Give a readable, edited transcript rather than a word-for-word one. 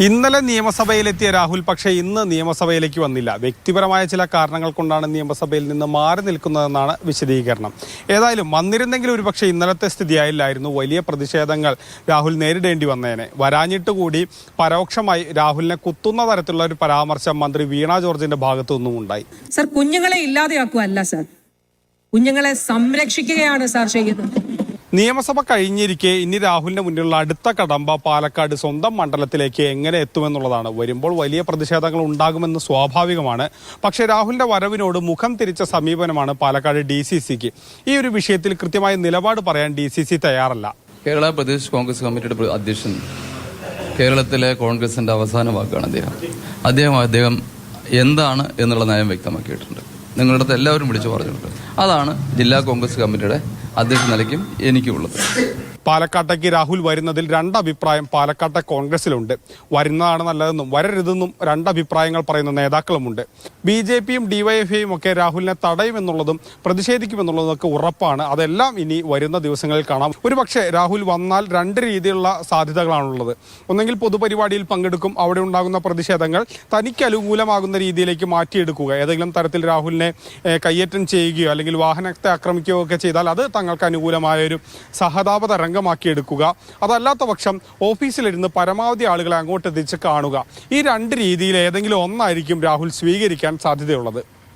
ഇന്നലെ നിയമസഭയിലെത്തിയ രാഹുൽ പക്ഷേ ഇന്ന് നിയമസഭയിലേക്ക് വന്നില്ല. വ്യക്തിപരമായ ചില കാരണങ്ങൾ കൊണ്ടാണ് നിയമസഭയിൽ നിന്ന് മാറി നിൽക്കുന്നതെന്നാണ് വിശദീകരണം. ഏതായാലും വന്നിരുന്നെങ്കിൽ ഒരുപക്ഷെ ഇന്നലത്തെ സ്ഥിതിയായില്ലായിരുന്നു. വലിയ പ്രതിഷേധങ്ങൾ രാഹുൽ നേരിടേണ്ടി വന്നേനെ. വരാഞ്ഞിട്ടുകൂടി പരോക്ഷമായി രാഹുലിനെ കുത്തുന്ന തരത്തിലുള്ള ഒരു പരാമർശം മന്ത്രി വീണ ജോർജിന്റെ ഭാഗത്തു നിന്നും ഉണ്ടായി. സർ, കുഞ്ഞുങ്ങളെ ഇല്ലാതെയാക്കുകയല്ല സർ, കുഞ്ഞുങ്ങളെ സംരക്ഷിക്കുകയാണ് സാർ ചെയ്യുന്നത്. നിയമസഭ കഴിഞ്ഞിരിക്കെ ഇനി രാഹുലിന്റെ മുന്നിലുള്ള അടുത്ത കടമ്പ പാലക്കാട് സ്വന്തം മണ്ഡലത്തിലേക്ക് എങ്ങനെ എത്തുമെന്നുള്ളതാണ്. വരുമ്പോൾ വലിയ പ്രതിഷേധങ്ങൾ ഉണ്ടാകുമെന്ന് സ്വാഭാവികമാണ്. പക്ഷേ രാഹുലിന്റെ വരവിനോട് മുഖം തിരിച്ച സമീപനമാണ് പാലക്കാട് DCCക്ക്. ഈ ഒരു വിഷയത്തിൽ കൃത്യമായ നിലപാട് പറയാൻ DCC തയ്യാറല്ല. കേരള പ്രദേശ് കോൺഗ്രസ് കമ്മിറ്റിയുടെ അധ്യക്ഷൻ, കേരളത്തിലെ കോൺഗ്രസിന്റെ അവസാന വാക്കാണ് അദ്ദേഹം എന്താണ് എന്നുള്ള നയം വ്യക്തമാക്കിയിട്ടുണ്ട്. നിങ്ങളുടെ അടുത്ത് എല്ലാവരും വിളിച്ചു പറഞ്ഞിട്ടുണ്ട്. അതാണ് ജില്ലാ കോൺഗ്രസ് കമ്മിറ്റിയുടെ അധ്യക്ഷ നിലയ്ക്കും എനിക്കുള്ളത്. പാലക്കാട്ടേക്ക് രാഹുൽ വരുന്നതിൽ രണ്ടഭിപ്രായം പാലക്കാട്ടെ കോൺഗ്രസിലുണ്ട്. വരുന്നതാണ് നല്ലതെന്നും വരരുതെന്നും രണ്ടഭിപ്രായങ്ങൾ പറയുന്ന നേതാക്കളുമുണ്ട്. BJPയും DYFIയും ഒക്കെ രാഹുലിനെ തടയുമെന്നുള്ളതും പ്രതിഷേധിക്കുമെന്നുള്ളതൊക്കെ ഉറപ്പാണ്. അതെല്ലാം ഇനി വരുന്ന ദിവസങ്ങളിൽ കാണാം. ഒരുപക്ഷെ രാഹുൽ വന്നാൽ രണ്ട് രീതിയിലുള്ള സാധ്യതകളാണുള്ളത്. ഒന്നെങ്കിൽ പൊതുപരിപാടിയിൽ പങ്കെടുക്കും, അവിടെ ഉണ്ടാകുന്ന പ്രതിഷേധങ്ങൾ തനിക്ക് അനുകൂലമാകുന്ന രീതിയിലേക്ക് മാറ്റിയെടുക്കുക. ഏതെങ്കിലും തരത്തിൽ രാഹുലിനെ കയ്യേറ്റം ചെയ്യുകയോ അല്ലെങ്കിൽ വാഹനത്തെ ആക്രമിക്കുകയോ ഒക്കെ ചെയ്താൽ അത് തങ്ങൾക്ക് അനുകൂലമായൊരു സഹതാപ തരംഗമാക്കിയെടുക്കുക. അതല്ലാത്ത പക്ഷം ഓഫീസിലിരുന്ന് പരമാവധി ആളുകളെ അങ്ങോട്ടെത്തിച്ച് കാണുക. ഈ രണ്ട് രീതിയിൽ ഏതെങ്കിലും ഒന്നായിരിക്കും രാഹുൽ സ്വീകരിക്കാൻ സാധ്യതയുള്ളത്.